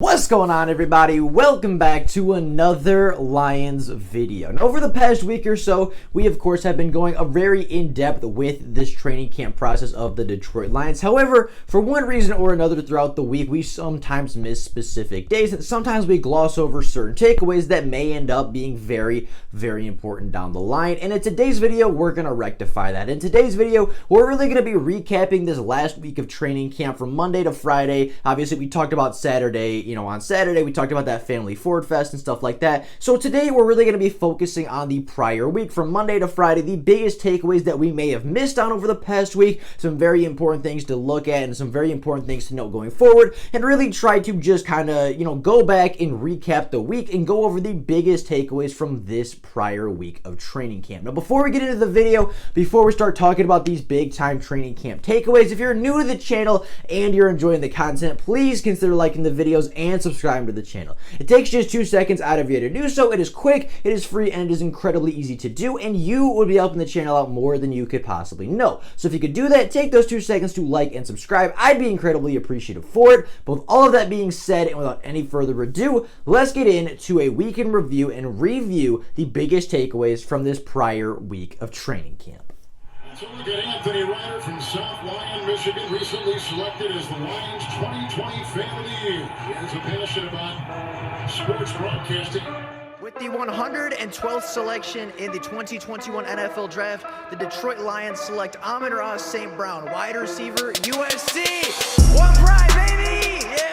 What's going on, everybody? Welcome back to another Lions video. And over the past week or so, we of course have been going very in-depth with this training camp process of the Detroit Lions. However, for one reason or another throughout the week, we sometimes miss specific days, and sometimes we gloss over certain takeaways that may end up being very, very important down the line. And in today's video, we're going to rectify that. In today's video, we're really going to be recapping this last week of training camp from Monday to Friday. Obviously, we talked about Saturday. On Saturday, we talked about that family Ford Fest and stuff like that. So today, we're really going to be focusing on the prior week from Monday to Friday, the biggest takeaways that we may have missed on over the past week, some very important things to look at and some very important things to know going forward, and really try to just kind of, go back and recap the week and go over the biggest takeaways from this prior week of training camp. Now, before we get into the video, before we start talking about these big time training camp takeaways, if you're new to the channel and you're enjoying the content, please consider liking the videos and subscribe to the channel. It takes just 2 seconds out of you to do so. It is quick, it is free, and it is incredibly easy to do, and you would be helping the channel out more than you could possibly know. So if you could do that, take those 2 seconds to like and subscribe. I'd be incredibly appreciative for it. But with all of that being said, and without any further ado, let's get into a week in review and review the biggest takeaways from this prior week of training camp. So look at Anthony Ryder from South Lyon, Michigan, recently selected as the Lions 2020 Fan of the Year. He has a passion about sports broadcasting. With the 112th selection in the 2021 NFL Draft, the Detroit Lions select Amon-Ra St. Brown, wide receiver, USC. One pride, baby! Yeah!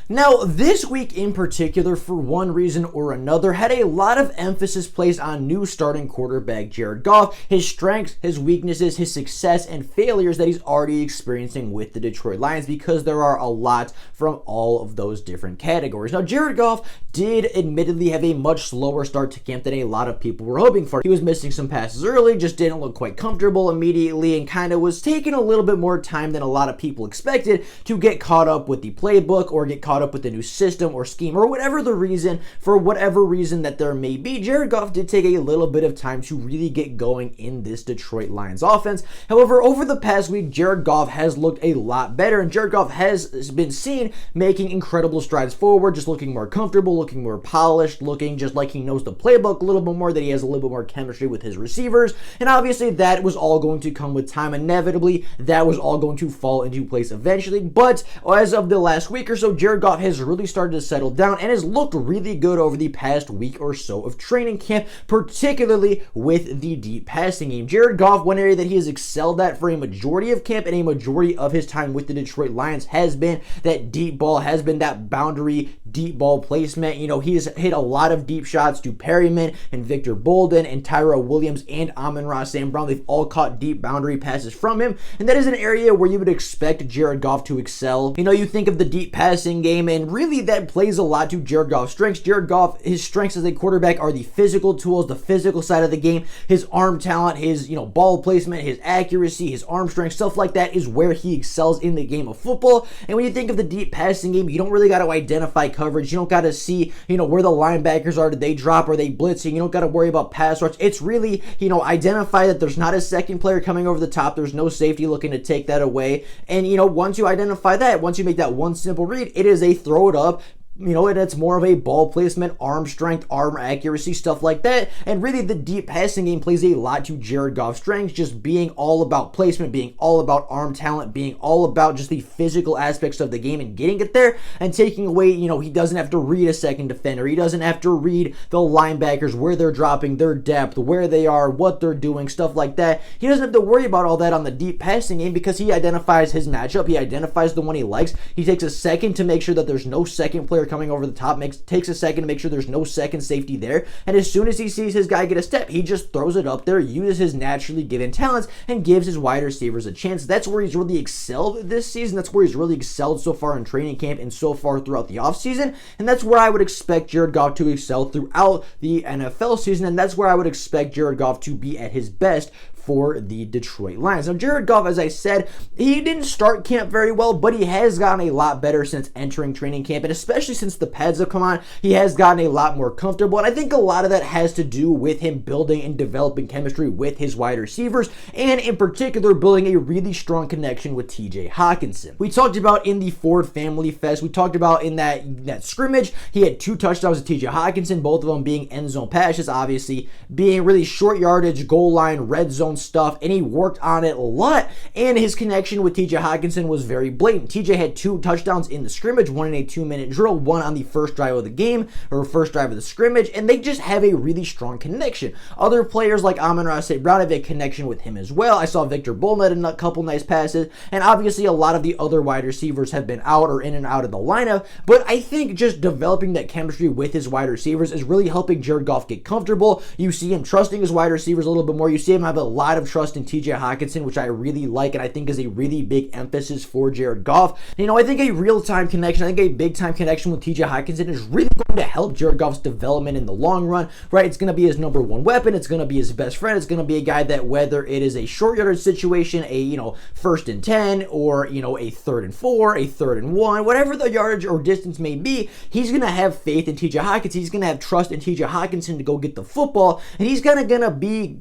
Now, this week in particular, for one reason or another, had a lot of emphasis placed on new starting quarterback Jared Goff, his strengths, his weaknesses, his success, and failures that he's already experiencing with the Detroit Lions, because there are a lot from all of those different categories. Now, Jared Goff did admittedly have a much slower start to camp than a lot of people were hoping for. He was missing some passes early, just didn't look quite comfortable immediately, and kind of was taking a little bit more time than a lot of people expected to get caught up with the playbook or get caught up with the new system or scheme or whatever the reason, for whatever reason that there may be. Jared Goff did take a little bit of time to really get going in this Detroit Lions offense. However, over the past week, Jared Goff has looked a lot better, and Jared Goff has been seen making incredible strides forward, just looking more comfortable, looking more polished, looking just like he knows the playbook a little bit more, that he has a little bit more chemistry with his receivers, and obviously that was all going to come with time. Inevitably, that was all going to fall into place eventually, but as of the last week or so, Jared Goff has really started to settle down and has looked really good over the past week or so of training camp, particularly with the deep passing game. Jared Goff, one area that he has excelled at for a majority of camp and a majority of his time with the Detroit Lions, has been that deep ball, has been that boundary deep ball placement. He's hit a lot of deep shots to Perryman and Victor Bolden and Tyrell Williams and Amon-Ra St. Brown. They've all caught deep boundary passes from him, and that is an area where you would expect Jared Goff to excel. You think of the deep passing game, and really that plays a lot to Jared Goff's strengths. Jared Goff, his strengths as a quarterback are the physical tools, the physical side of the game, his arm talent, his ball placement, his accuracy, his arm strength, stuff like that is where he excels in the game of football. And when you think of the deep passing game, you don't really got to identify coverage. You don't got to see, where the linebackers are. Did they drop? Are they blitzing? You don't got to worry about pass rush. It's really, identify that there's not a second player coming over the top. There's no safety looking to take that away. And, once you identify that, once you make that one simple read, it is a throw it up, and it's more of a ball placement, arm strength, arm accuracy, stuff like that. And really the deep passing game plays a lot to Jared Goff's strengths, just being all about placement, being all about arm talent, being all about just the physical aspects of the game and getting it there and taking away, he doesn't have to read a second defender. He doesn't have to read the linebackers, where they're dropping, their depth, where they are, what they're doing, stuff like that. He doesn't have to worry about all that on the deep passing game because he identifies his matchup. He identifies the one he likes. He takes a second to make sure that there's no second player coming over the top, takes a second to make sure there's no second safety there, and as soon as he sees his guy get a step, he just throws it up there, uses his naturally given talents, and gives his wide receivers a chance. That's where he's really excelled this season. That's where he's really excelled so far in training camp and so far throughout the offseason, and that's where I would expect Jared Goff to excel throughout the NFL season, and that's where I would expect Jared Goff to be at his best for the Detroit Lions. Now, Jared Goff, as I said, he didn't start camp very well, but he has gotten a lot better since entering training camp, and especially since the pads have come on, he has gotten a lot more comfortable, and I think a lot of that has to do with him building and developing chemistry with his wide receivers, and in particular, building a really strong connection with TJ Hockenson. We talked about in the Ford Family Fest, we talked about in that scrimmage, he had 2 touchdowns to TJ Hockenson, both of them being end zone passes, obviously being really short yardage, goal line, red zone stuff, and he worked on it a lot, and his connection with TJ Hockenson was very blatant. TJ had 2 touchdowns in the scrimmage, one in a 2-minute drill, one on the first drive of the game, or first drive of the scrimmage, and they just have a really strong connection. Other players like Amon-Ra St. Brown have a connection with him as well. I saw Victor Bolnet in a couple nice passes, and obviously a lot of the other wide receivers have been out or in and out of the lineup, but I think just developing that chemistry with his wide receivers is really helping Jared Goff get comfortable. You see him trusting his wide receivers a little bit more. You see him have a lot of trust in TJ Hockenson, which I really like and I think is a really big emphasis for Jared Goff. I think a real-time connection, I think a big-time connection with TJ Hockenson is really going to help Jared Goff's development in the long run, right? It's going to be his number 1 weapon. It's going to be his best friend. It's going to be a guy that, whether it is a short yardage situation, a, 1st and 10, or, a 3rd and 4, a 3rd and 1, whatever the yardage or distance may be, he's going to have faith in TJ Hockenson. He's going to have trust in TJ Hockenson to go get the football, and he's kind of going to be,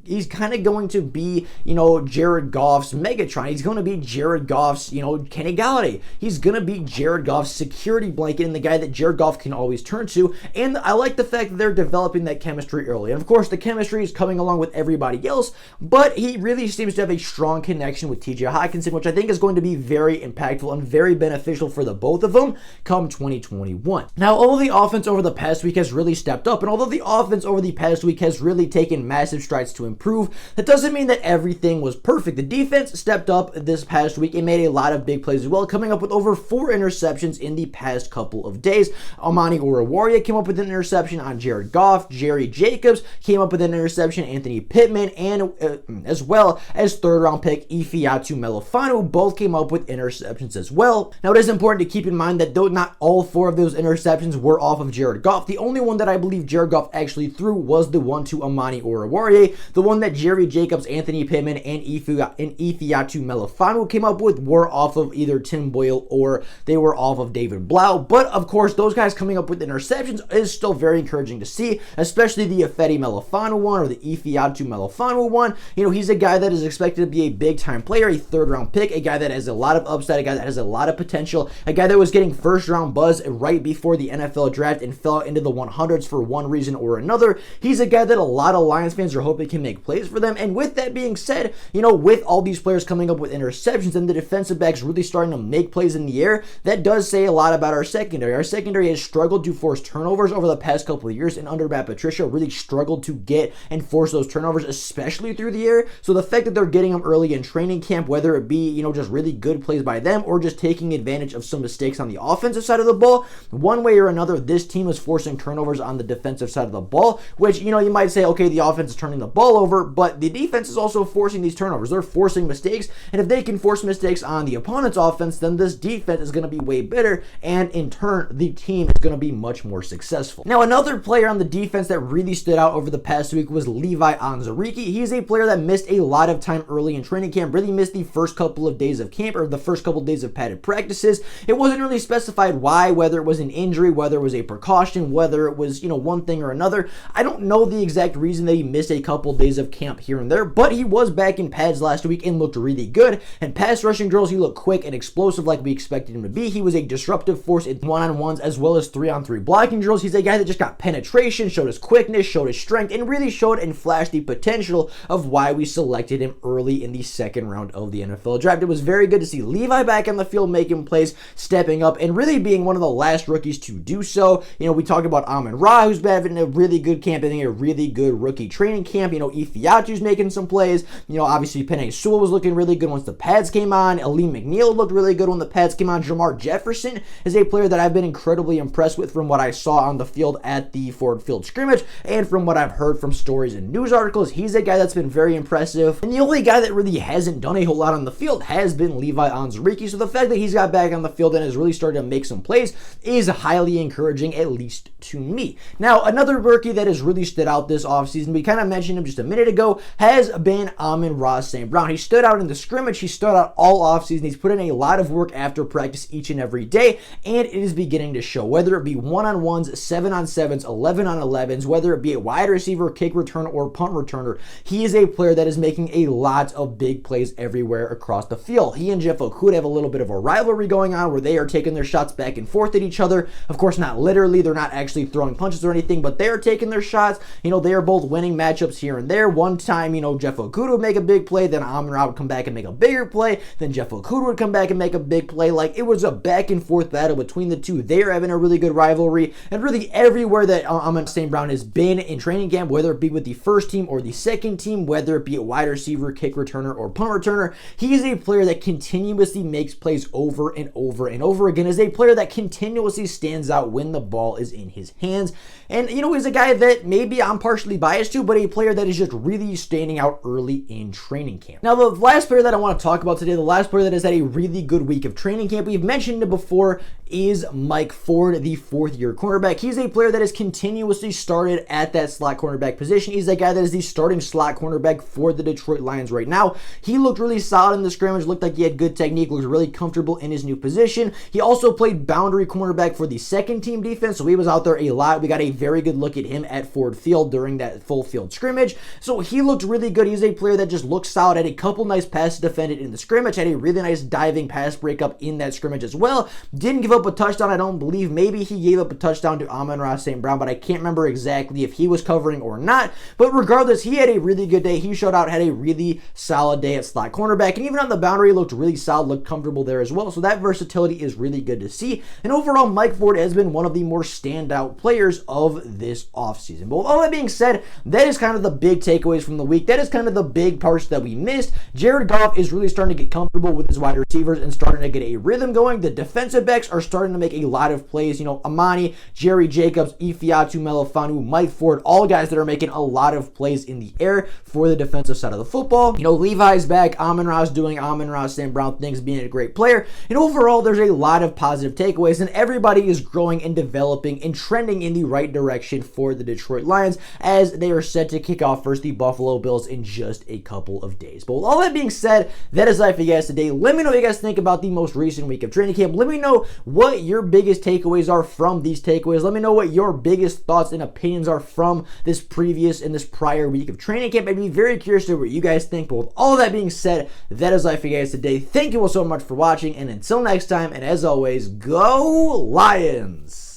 Jared Goff's Megatron. He's going to be Jared Goff's, Kenny Galladay. He's going to be Jared Goff's security blanket and the guy that Jared Goff can always turn to, and I like the fact that they're developing that chemistry early. And of course, the chemistry is coming along with everybody else, but he really seems to have a strong connection with TJ Hockenson, which I think is going to be very impactful and very beneficial for the both of them come 2021. Now, although the offense over the past week has really stepped up, and although the offense over the past week has really taken massive strides to improve, that doesn't mean that everything was perfect. The defense stepped up this past week and made a lot of big plays as well, coming up with over 4 interceptions in the past couple of days. Amani Oruwariye came up with an interception on Jared Goff. Jerry Jacobs came up with an interception. Anthony Pittman, and as well as 3rd-round pick Ifeatu Melifonwu, both came up with interceptions as well. Now, it is important to keep in mind that though not all 4 of those interceptions were off of Jared Goff, the only one that I believe Jared Goff actually threw was the one to Amani Oruwariye. The one that Jerry Jacobs, Anthony Pittman, and Ifeatu Melifonwu came up with were off of either Tim Boyle or they were off of David Blau. But of course, those guys coming up with interceptions is still very encouraging to see, especially the Ifeatu Melifonwu one or the Ifeatu Melifonwu one. He's a guy that is expected to be a big-time player, a 3rd-round pick, a guy that has a lot of upside, a guy that has a lot of potential, a guy that was getting 1st-round buzz right before the NFL draft and fell into the 100s for one reason or another. He's a guy that a lot of Lions fans are hoping can make plays for them. And with that being said, with all these players coming up with interceptions and the defensive backs really starting to make plays in the air, that does say a lot about our secondary. Our secondary has struggled to force turnovers over the past couple of years, and under Matt Patricia really struggled to get and force those turnovers, especially through the air. So the fact that they're getting them early in training camp, whether it be, just really good plays by them or just taking advantage of some mistakes on the offensive side of the ball, one way or another, this team is forcing turnovers on the defensive side of the ball, which, you might say, okay, the offense is turning the ball over, but the defense is also forcing these turnovers. They're forcing mistakes, and if they can force mistakes on the opponent's offense, then this defense is going to be way better, and in turn, the team is going to be much more successful. Now, another player on the defense that really stood out over the past week was Levi Anzariki. He's a player that missed a lot of time early in training camp, really missed the first couple of days of camp, or the first couple of days of padded practices. It wasn't really specified why, whether it was an injury, whether it was a precaution, whether it was, one thing or another. I don't know the exact reason that he missed a couple days of camp here and there, but he was back in pads last week and looked really good. And pass rushing drills, he looked quick and explosive like we expected him to be. He was a disruptive force in one-on-ones as well as 3-on-3 blocking drills. He's a guy that just got penetration, showed his quickness, showed his strength, and really showed and flashed the potential of why we selected him early in the 2nd round of the NFL draft. It was very good to see Levi back on the field making plays, stepping up, and really being one of the last rookies to do so. We talked about Amon-Ra, who's been having a really good camp, having a really good rookie training camp. Ifeatu's making some plays. Obviously Penei Sewell was looking really good once the pads came on. Aleem McNeil looked really good when the pads came on. Jamar Jefferson is a player that I've been incredibly impressed with from what I I saw on the field at the Ford Field scrimmage, and from what I've heard from stories and news articles, he's a guy that's been very impressive. And the only guy that really hasn't done a whole lot on the field has been Levi Anzariki. So the fact that he's got back on the field and has really started to make some plays is highly encouraging, at least to me. Now, another rookie that has really stood out this offseason, we kind of mentioned him just a minute ago, has been Amon-Ra St. Brown. He stood out in the scrimmage. He stood out all offseason. He's put in a lot of work after practice each and every day, and it is beginning to show, whether it be 1-on-1s, 7-on-7s, 11-on-11s, whether it be a wide receiver, kick returner, or punt returner. He is a player that is making a lot of big plays everywhere across the field. He and Jeff Okudah have a little bit of a rivalry going on where they are taking their shots back and forth at each other. Of course, not literally. They're not actually throwing punches or anything, but they are taking their shots. They are both winning matchups here and there. One time, Jeff Okudah would make a big play, then Amon-Ra would come back and make a bigger play, then Jeff Okudah would come back and make a big play. Like, it was a back and forth battle between the two. They are having a really good rivalry, and really everywhere that Amon St. Brown has been in training camp, whether it be with the first team or the second team, whether it be a wide receiver, kick returner, or punt returner, he is a player that continuously makes plays over and over and over again, is a player that continuously stands out when the ball is in his hands. And, he's a guy that maybe I'm partially biased to, but a player that is just really standing out early in training camp. Now, the last player that I want to talk about today, the last player that has had a really good week of training camp, we've mentioned it before, is Mike Ford, the fourth-year cornerback. He's a player that has continuously started at that slot cornerback position. He's a guy that is the starting slot cornerback for the Detroit Lions right now. He looked really solid in the scrimmage, looked like he had good technique, looked really comfortable in his new position. He also played boundary cornerback for the second team defense, so he was out there a lot. We got a very good look at him at Ford Field during that full field scrimmage. So he looked really good. He's a player that just looked solid, had a couple nice passes defended in the scrimmage, had a really nice diving pass breakup in that scrimmage as well. Didn't give up a touchdown, I don't believe. Maybe he gave up a touchdown to Amon-Ra St. Brown, but I can't remember exactly if he was covering or not. But regardless, he had a really good day. He showed out, had a really solid day at slot cornerback, and even on the boundary, looked really solid, looked comfortable there as well. So that versatility is really good to see. And overall, Mike Ford has been one of the more standout players of this offseason. But with all that being said, that is kind of the big takeaways from the week. That is kind of the big parts that we missed. Jared Goff is really starting to get comfortable with his wide receivers and starting to get a rhythm going. The defensive backs are starting to make a lot of plays. Amani, Jerry Jacobs, Ifeatu Melifonwu, Mike Ford, all guys that are making a lot of plays in the air for the defensive side of the football. Levi's back. Amon-Ra's doing Amon-Ra St. Brown things, being a great player. And overall, there's a lot of positive takeaways, and everybody is growing and developing and trending in the right direction for the Detroit Lions as they are set to kick off versus the Buffalo Bills in just a couple of days. But with all that being said, that is life for you guys today. Let me know what you guys think about the most recent week of training camp. Let me know what your biggest takeaways are from these takeaways. Let me know what your biggest thoughts and opinions are from this previous and this prior week of training camp. I'd be very curious to know what you guys think. But with all that being said, that is life for you guys today. Thank you all so much for watching, and until next time, and as always, go Lions!